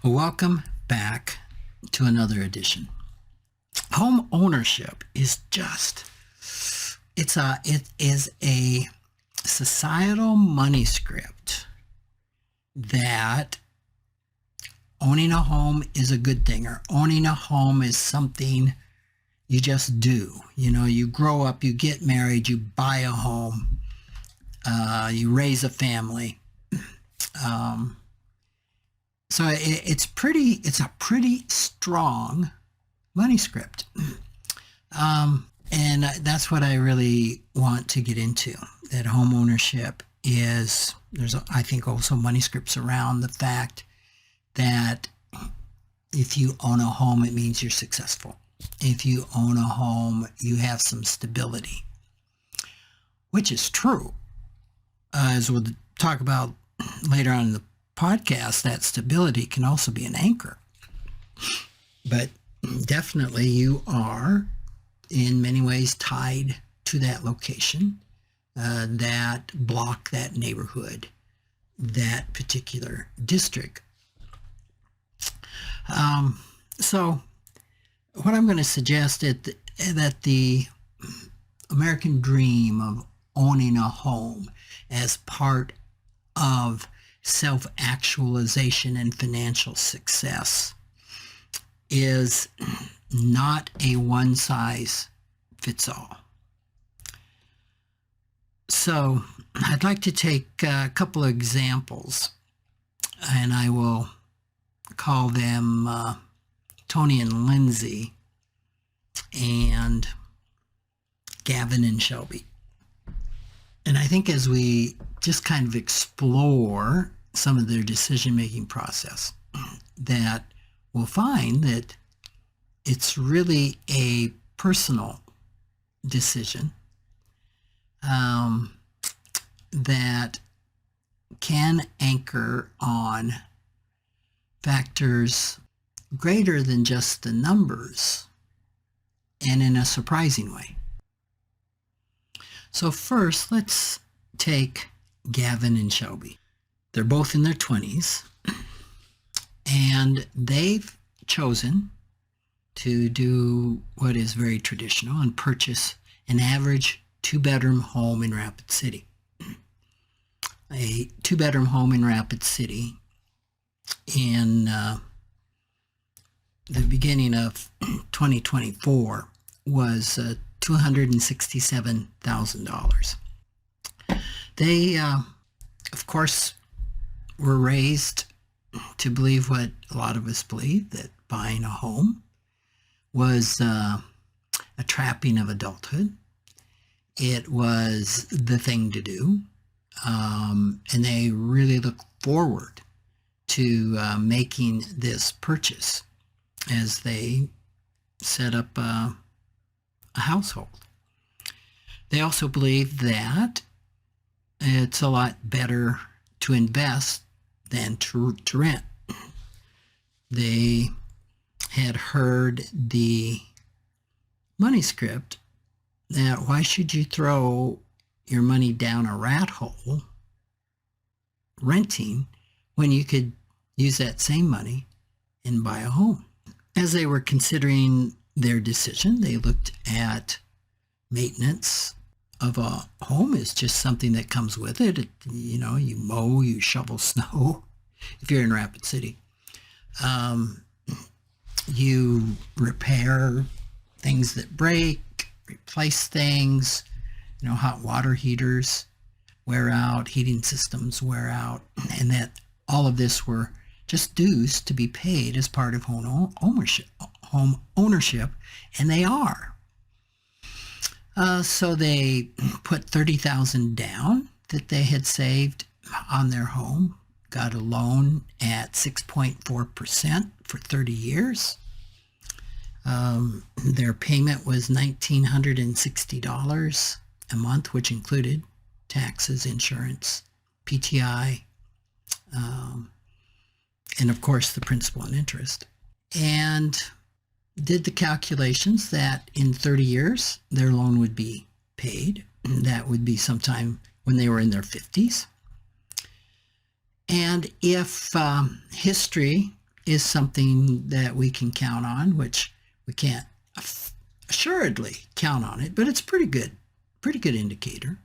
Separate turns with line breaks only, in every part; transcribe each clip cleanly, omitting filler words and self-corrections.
Welcome back to another edition. Home ownership is it is a societal money script that owning a home is a good thing, or owning a home is something you just do. You know, you grow up, you get married, you buy a home, you raise a family. So it's a pretty strong money script. And that's what I really want to get into, that home ownership I think also money scripts around the fact that if you own a home, it means you're successful. If you own a home, you have some stability, which is true. As we'll talk about later on in the podcast, that stability can also be an anchor. But definitely you are in many ways tied to that location, that block, that neighborhood, that particular district. So what I'm going to suggest is that the American dream of owning a home as part of self-actualization and financial success is not a one-size-fits-all. So I'd like to take a couple of examples, and I will call them Tony and Lindsay and Gavin and Shelby. And I think as we just kind of explore some of their decision-making process, that we'll find that it's really a personal decision that can anchor on factors greater than just the numbers, and in a surprising way. So first, let's take Gavin and Shelby. They're both in their 20s, and they've chosen to do what is very traditional and purchase an average two-bedroom home in Rapid City. A two-bedroom home in Rapid City in the beginning of 2024 was $267,000. They, of course, were raised to believe what a lot of us believe, that buying a home was a trapping of adulthood. It was the thing to do, and they really look forward to making this purchase as they set up a household. They also believe that it's a lot better to invest than to rent. They had heard the money script that why should you throw your money down a rat hole renting when you could use that same money and buy a home. As they were considering their decision, they looked at maintenance of a home is just something that comes with it. You know, you mow, you shovel snow if you're in Rapid City. You repair things that break, replace things, you know, hot water heaters wear out, heating systems wear out, and that all of this were just dues to be paid as part of home ownership, and they are. So they put $30,000 down that they had saved on their home, got a loan at 6.4% for 30 years. Their payment was $1,960 a month, which included taxes, insurance, PTI, and of course the principal and interest. And did the calculations that in 30 years their loan would be paid. That would be sometime when they were in their 50s. And if history is something that we can count on, which we can't assuredly count on it, but it's pretty good indicator.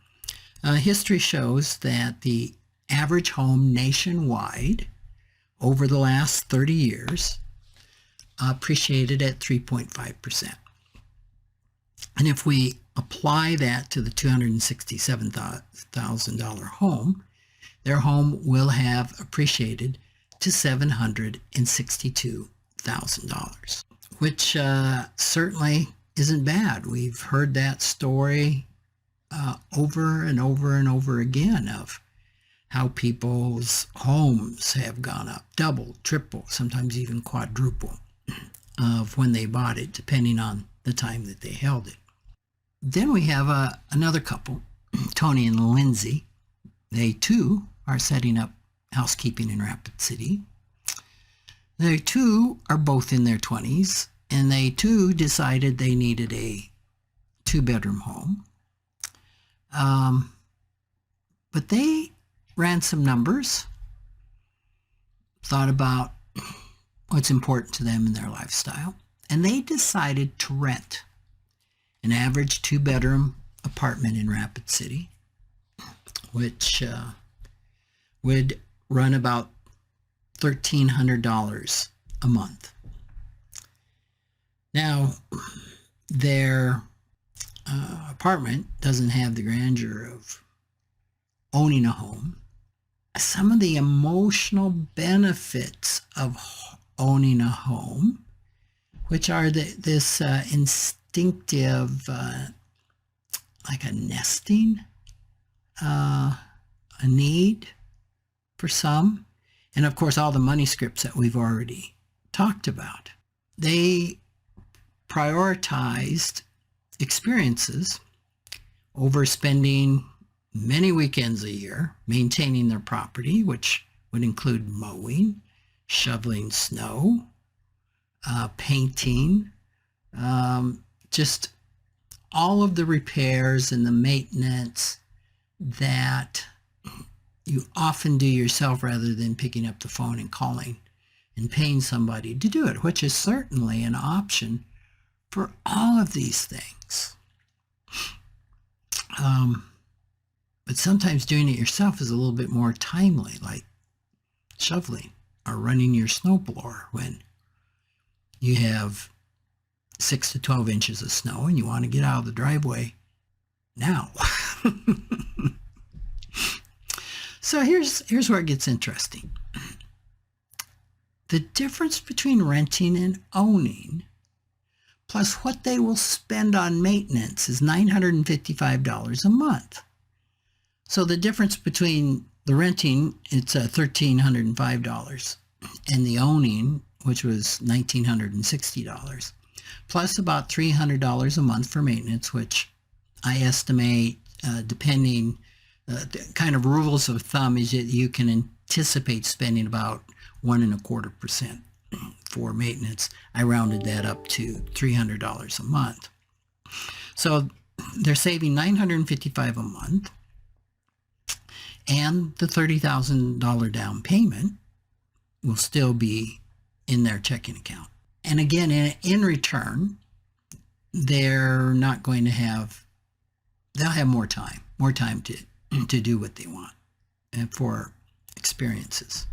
History shows that the average home nationwide over the last 30 years appreciated at 3.5%. And if we apply that to the $267,000 home, their home will have appreciated to $762,000, which certainly isn't bad. We've heard that story over and over and over again of how people's homes have gone up, double, triple, sometimes even quadruple of when they bought it, depending on the time that they held it. Then we have another couple, Tony and Lindsay. They too are setting up housekeeping in Rapid City. They too are both in their 20s, and they too decided they needed a 2-bedroom home. But they ran some numbers, thought about what's important to them in their lifestyle, and they decided to rent an average 2-bedroom apartment in Rapid City, which would run about $1,300 a month. Now, their apartment doesn't have the grandeur of owning a home. Some of the emotional benefits of owning a home, which are this instinctive, like a nesting, a need for some, and of course all the money scripts that we've already talked about. They prioritized experiences over spending many weekends a year maintaining their property, which would include mowing, shoveling snow, painting, just all of the repairs and the maintenance that you often do yourself rather than picking up the phone and calling and paying somebody to do it, which is certainly an option for all of these things. But sometimes doing it yourself is a little bit more timely, like shoveling or running your snowblower when you have 6 to 12 inches of snow and you want to get out of the driveway now. So here's where it gets interesting. The difference between renting and owning, plus what they will spend on maintenance, is $955 a month. So the difference between the renting, it's $1,305, and the owning, which was $1,960, plus about $300 a month for maintenance, which I estimate, depending, the kind of rules of thumb is that you can anticipate spending about 1.25% for maintenance. I rounded that up to $300 a month. So they're saving $955 a month, and the $30,000 down payment will still be in their checking account. And again, in return, they're not going to have, they'll have more time to do what they want and for experiences.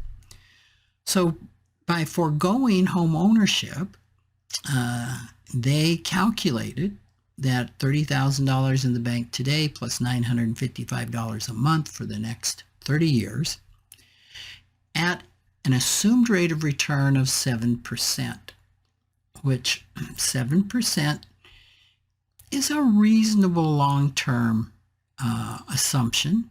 So by foregoing home ownership, they calculated that $30,000 in the bank today plus $955 a month for the next 30 years at an assumed rate of return of 7%, which 7% is a reasonable long-term assumption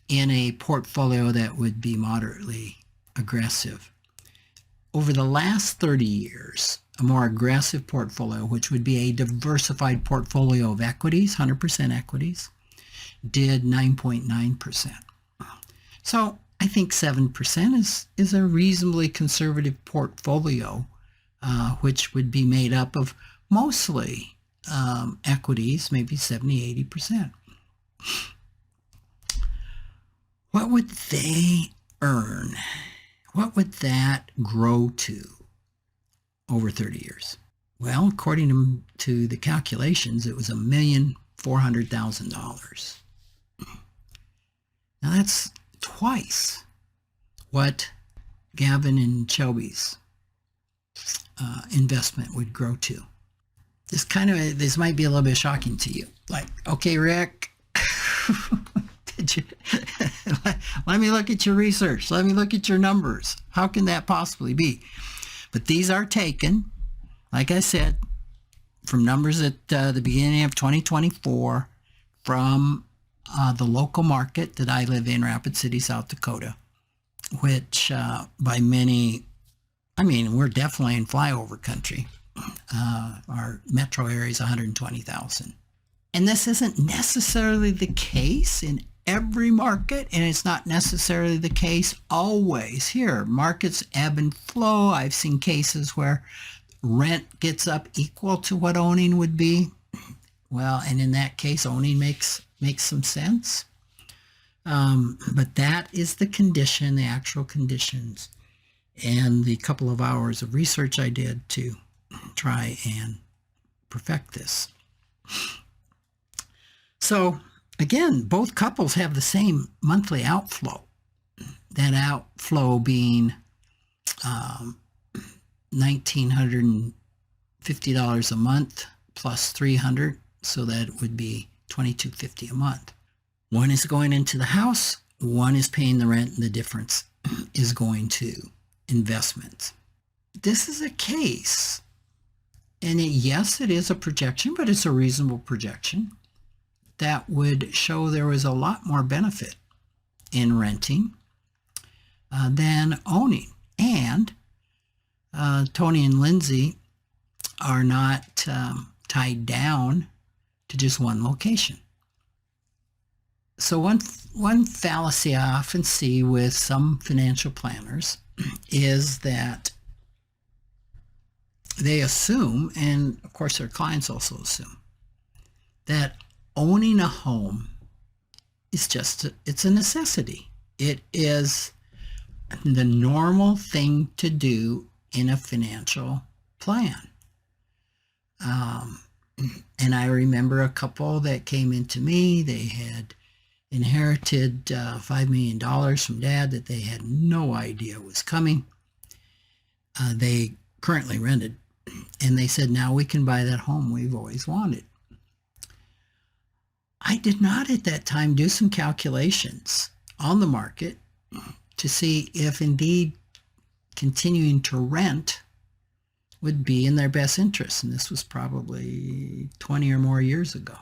in a portfolio that would be moderately aggressive. Over the last 30 years, a more aggressive portfolio, which would be a diversified portfolio of equities, 100% equities, did 9.9%. So I think 7% is a reasonably conservative portfolio, which would be made up of mostly equities, maybe 70, 80%. What would they earn? what would that grow to over 30 years? Well, according to the calculations, it was $1,400,000. Now that's twice what Gavin and Shelby's investment would grow to. This might be a little bit shocking to you. Like, okay, Rick, let me look at your research. Let me look at your numbers. How can that possibly be? But these are taken, like I said, from numbers at the beginning of 2024 from the local market that I live in, Rapid City, South Dakota, which by many, I mean, we're definitely in flyover country. Our metro area is 120,000. And this isn't necessarily the case in every market, and it's not necessarily the case always. Here, markets ebb and flow. I've seen cases where rent gets up equal to what owning would be. Well, and in that case, owning makes some sense. But that is the condition, the actual conditions, and the couple of hours of research I did to try and perfect this. So again, both couples have the same monthly outflow. That outflow being $1,950 a month plus $300, so that it would be $2,250 a month. One is going into the house, one is paying the rent, and the difference is going to investments. This is a case, and yes, it is a projection, but it's a reasonable projection that would show there was a lot more benefit in renting than owning. And Tony and Lindsay are not tied down to just one location. So one fallacy I often see with some financial planners is that they assume, and of course their clients also assume, that owning a home is it's a necessity. It is the normal thing to do in a financial plan. And I remember a couple that came into me. They had inherited $5 million from Dad that they had no idea was coming. They currently rented, and they said, now we can buy that home we've always wanted. I did not at that time do some calculations on the market to see if indeed continuing to rent would be in their best interest. And this was probably 20 or more years ago.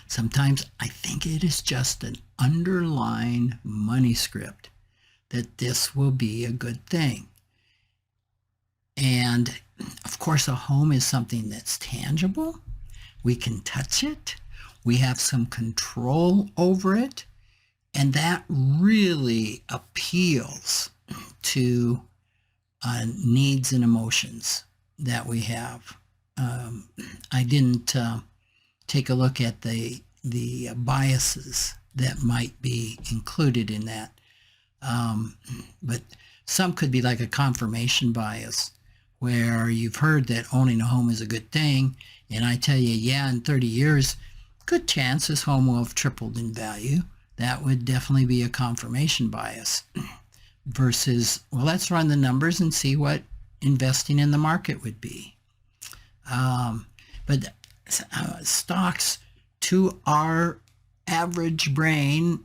Sometimes I think it is just an underlying money script that this will be a good thing. And of course, a home is something that's tangible. We can touch it. We have some control over it. And that really appeals to needs and emotions that we have. I didn't take a look at the biases that might be included in that. But some could be like a confirmation bias, where you've heard that owning a home is a good thing, and I tell you, yeah, in 30 years, good chance this home will have tripled in value. That would definitely be a confirmation bias. Versus, well, let's run the numbers and see what investing in the market would be. But stocks, to our average brain,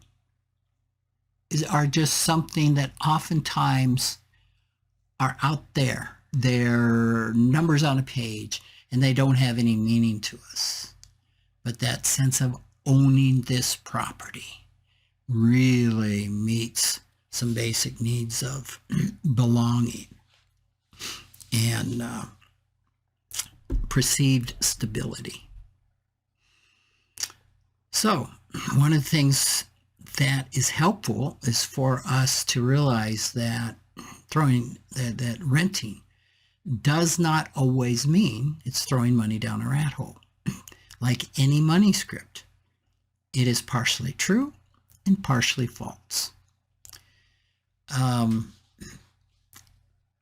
are just something that oftentimes are out there. They're numbers on a page, and they don't have any meaning to us. But that sense of owning this property really meets some basic needs of belonging and perceived stability. So one of the things that is helpful is for us to realize that that renting does not always mean it's throwing money down a rat hole. Like any money script, it is partially true and partially false.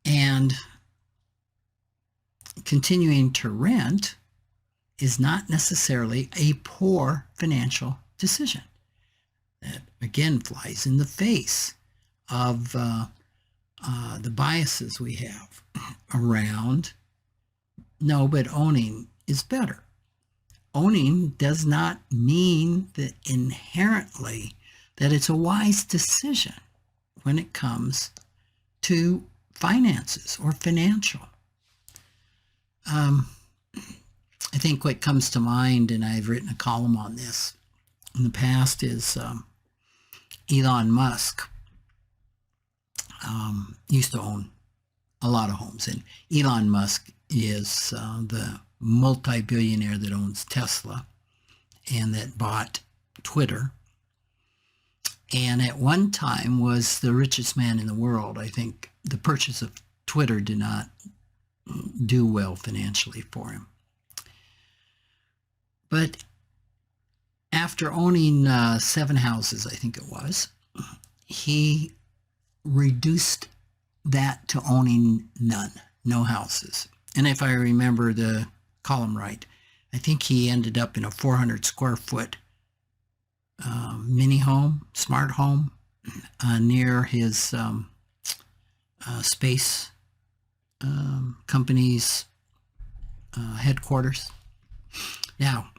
And continuing to rent is not necessarily a poor financial decision. That, again, flies in the face of the biases we have around, no, but owning is better. Owning does not mean that inherently that it's a wise decision when it comes to finances or financial. I think what comes to mind, and I've written a column on this in the past, is Elon Musk used to own a lot of homes. And Elon Musk is the multi-billionaire that owns Tesla and that bought Twitter. And at one time was the richest man in the world. I think the purchase of Twitter did not do well financially for him. But after owning 7 houses, I think it was, he reduced that to owning none, no houses. And if I remember the column right, I think he ended up in a 400 square foot mini home, smart home, near his space company's headquarters. Now,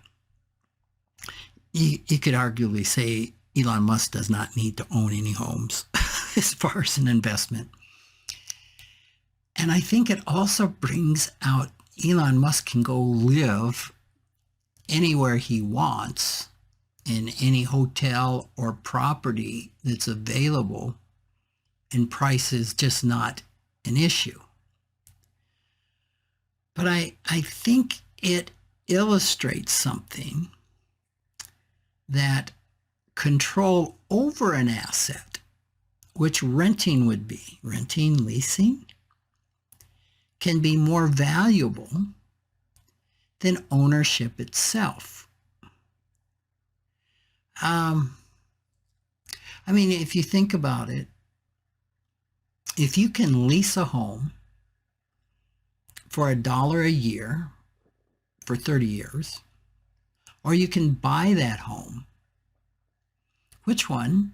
you could arguably say Elon Musk does not need to own any homes as far as an investment. And I think it also brings out Elon Musk can go live anywhere he wants in any hotel or property that's available, and price is just not an issue. But I think it illustrates something, that control over an asset, which renting would be, renting, leasing, can be more valuable than ownership itself. I mean, if you think about it, if you can lease a home for $1 a year for 30 years, or you can buy that home, which one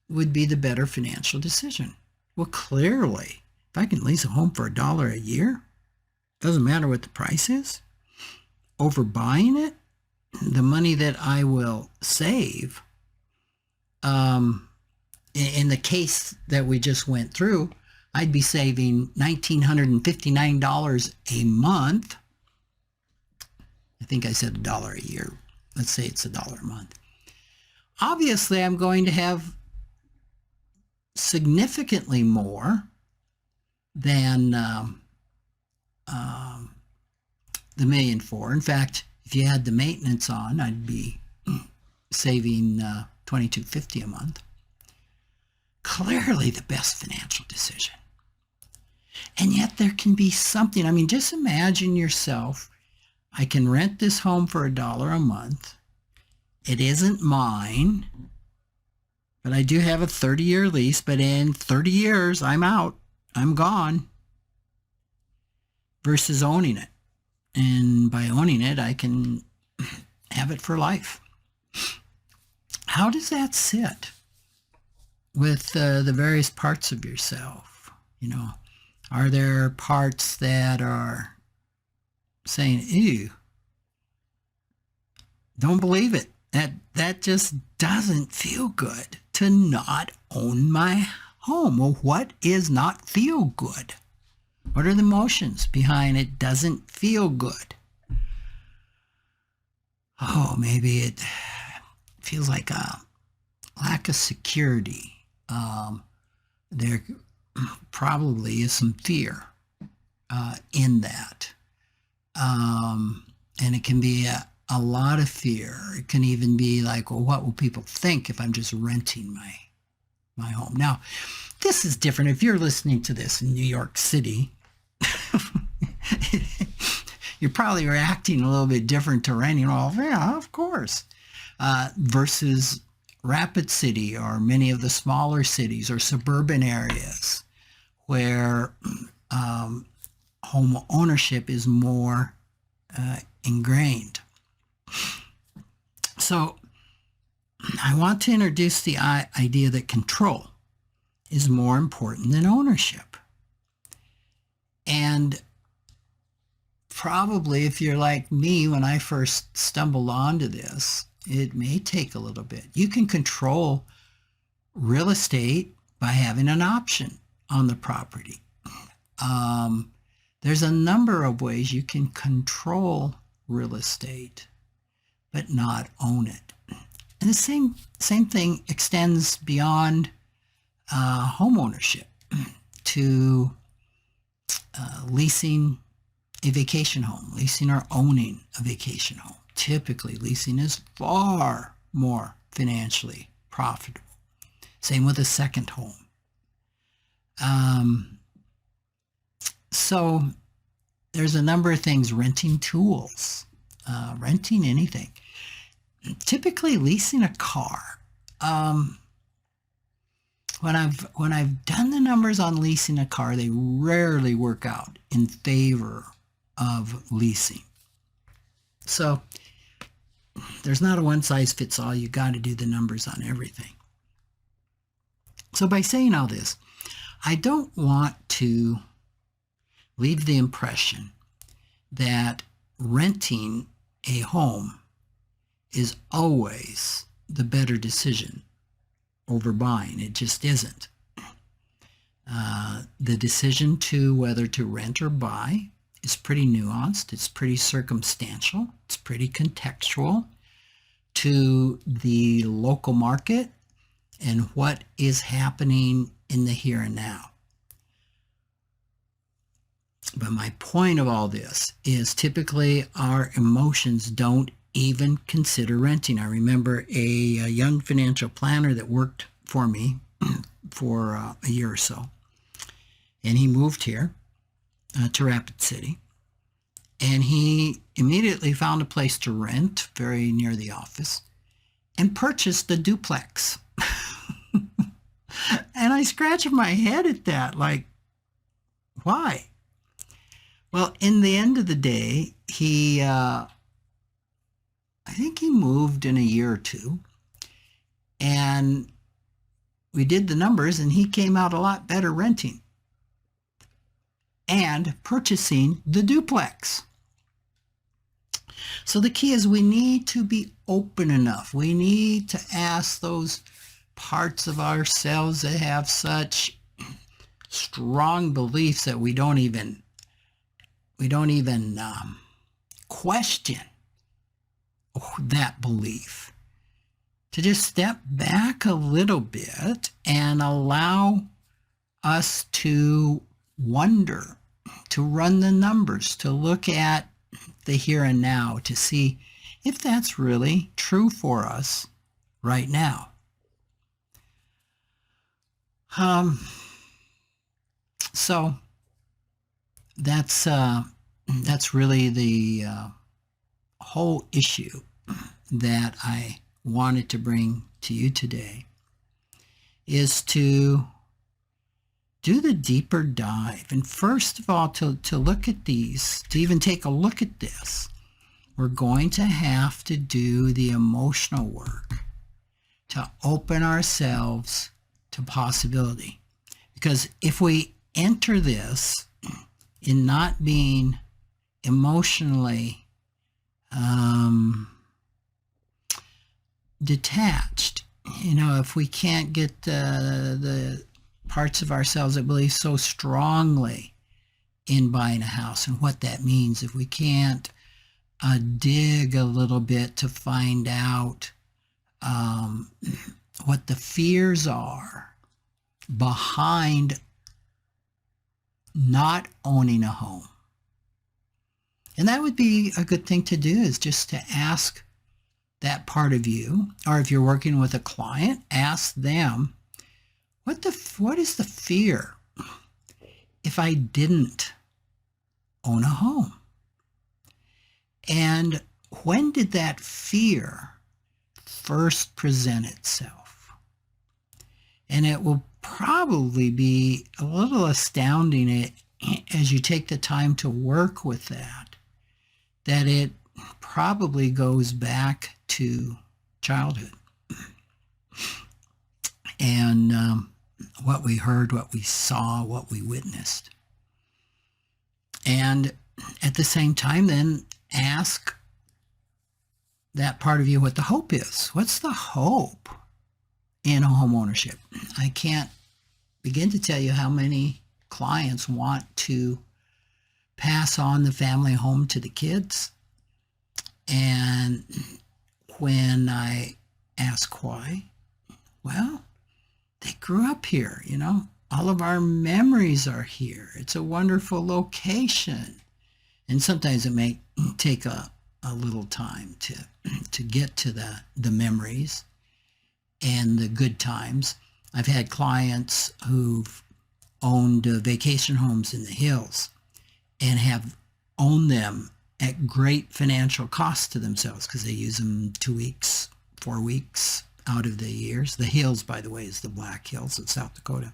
would be the better financial decision? Well, clearly, if I can lease a home for $1 a year, doesn't matter what the price is, over buying it, the money that I will save, in the case that we just went through, I'd be saving $1,959 a month. I think I said $1 a year. Let's say it's $1 a month. Obviously, I'm going to have significantly more than the $1.4 million. In fact, if you had the maintenance on, I'd be saving $2,250 a month. Clearly the best financial decision. And yet there can be something. I mean, just imagine yourself. I can rent this home for $1 a month. It isn't mine, but I do have a 30-year lease, but in 30 years, I'm out. I'm gone. Versus owning it. And by owning it, I can have it for life. How does that sit with the various parts of yourself? You know, are there parts that are saying, ew, don't believe it. That just doesn't feel good to not own my home. Well, what is not feel good? What are the emotions behind it doesn't feel good? Oh, maybe it feels like a lack of security. There probably is some fear in that. And it can be a lot of fear. It can even be like, well, what will people think if I'm just renting my home? Now, this is different. If you're listening to this in New York City, you're probably reacting a little bit different to renting. Well, yeah, of course. Versus Rapid City or many of the smaller cities or suburban areas where home ownership is more ingrained. So I want to introduce the idea that control is more important than ownership. And probably if you're like me, when I first stumbled onto this, it may take a little bit. You can control real estate by having an option on the property. There's a number of ways you can control real estate, but not own it. And the same thing extends beyond home ownership to leasing a vacation home, leasing or owning a vacation home. Typically, leasing is far more financially profitable. Same with a second home. So there's a number of things, renting tools, renting anything. Typically leasing a car. When I've done the numbers on leasing a car, they rarely work out in favor of leasing. So there's not a one size fits all. You got to do the numbers on everything. So by saying all this, I don't want to leave the impression that renting a home is always the better decision over buying. It just isn't. The decision to whether to rent or buy is pretty nuanced. It's pretty circumstantial. It's pretty contextual to the local market and what is happening in the here and now. But my point of all this is typically our emotions don't even consider renting. I remember a young financial planner that worked for me for a year or so. And he moved here to Rapid City. And he immediately found a place to rent very near the office and purchased a duplex. And I scratched my head at that, like, why? Well, in the end of the day, I think he moved in a year or two, and we did the numbers, and he came out a lot better renting and purchasing the duplex. So the key is we need to be open enough. We need to ask those parts of ourselves that have such strong beliefs that we don't even question that belief, to just step back a little bit and allow us to wonder, to run the numbers, to look at the here and now, to see if that's really true for us right now. So that's really the whole issue that I wanted to bring to you today, is to do the deeper dive. And first of all, to look at these, to even take a look at this, we're going to have to do the emotional work to open ourselves to possibility. Because if we enter this in not being emotionally detached, if we can't get the parts of ourselves that believe so strongly in buying a house and what that means, if we can't dig a little bit to find out what the fears are behind not owning a home. And that would be a good thing to do, is just to ask that part of you, or if you're working with a client, ask them, what is the fear if I didn't own a home? And when did that fear first present itself. And it will probably be a little astounding as you take the time to work with that it probably goes back to childhood. And what we heard, what we saw, what we witnessed. And at the same time, then ask that part of you what the hope is. What's the hope in home ownership? I can't begin to tell you how many clients want to pass on the family home to the kids. And when I ask why, well, they grew up here, you know. All of our memories are here. It's a wonderful location. And sometimes it may take a little time to get to the memories and the good times. I've had clients who've owned vacation homes in the hills and have owned them at great financial cost to themselves because they use them 2 weeks, 4 weeks out of the years. The hills, by the way, is the Black Hills of South Dakota.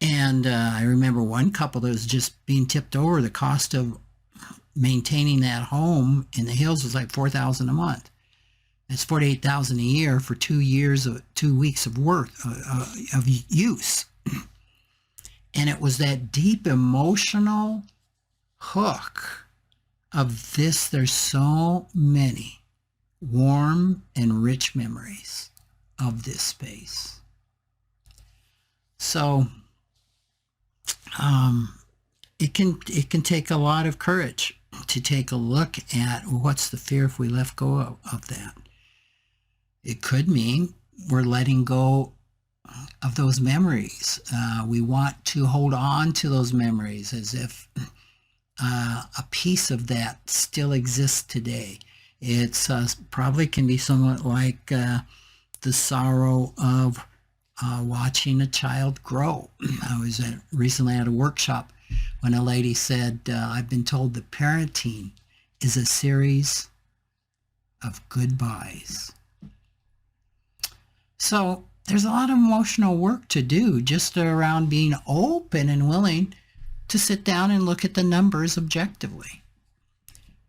And I remember one couple that was just being tipped over. The cost of maintaining that home in the hills was like $4,000 a month. That's $48,000 a year for 2 years of 2 weeks of work of use. And it was that deep emotional hook of this. There's so many warm and rich memories of this space. So it can take a lot of courage to take a look at what's the fear if we let go of that. It could mean we're letting go of those memories. We want to hold on to those memories as if a piece of that still exists today. It's probably can be somewhat like the sorrow of watching a child grow. I was recently at a workshop when a lady said, I've been told that parenting is a series of goodbyes. So there's a lot of emotional work to do just around being open and willing to sit down and look at the numbers objectively.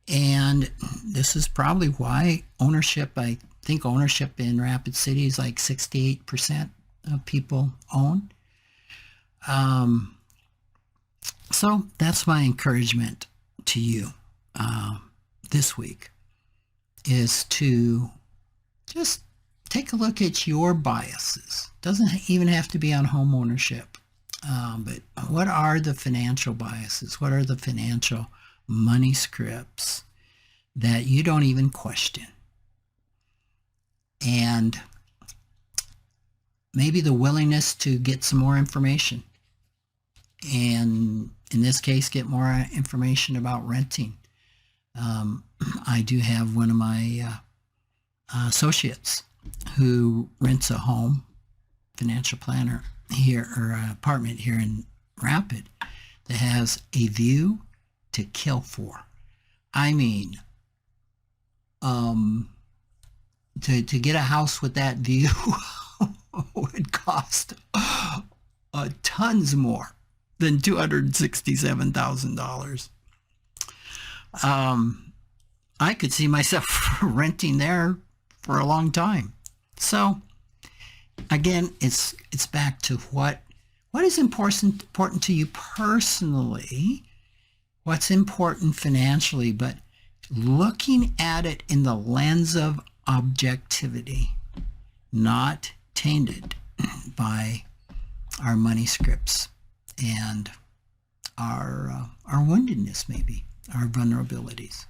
And this is probably why ownership, I think ownership in Rapid City is like 68% of people own. So that's my encouragement to you this week, is to just take a look at your biases. Doesn't even have to be on home ownership, but what are the financial biases? What are the financial money scripts that you don't even question? And maybe the willingness to get some more information. And in this case, get more information about renting. I do have one of my associates who rents a home, financial planner here, or an apartment here in Rapid, that has a view to kill for. I mean, to get a house with that view would cost tons more than $267,000. I could see myself renting there for a long time. So again, it's back to what is important to you personally, what's important financially, but looking at it in the lens of objectivity, not tainted by our money scripts and our woundedness, maybe our vulnerabilities.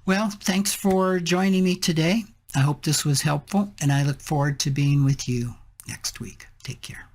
Well, thanks for joining me today. I hope this was helpful, and I look forward to being with you next week. Take care.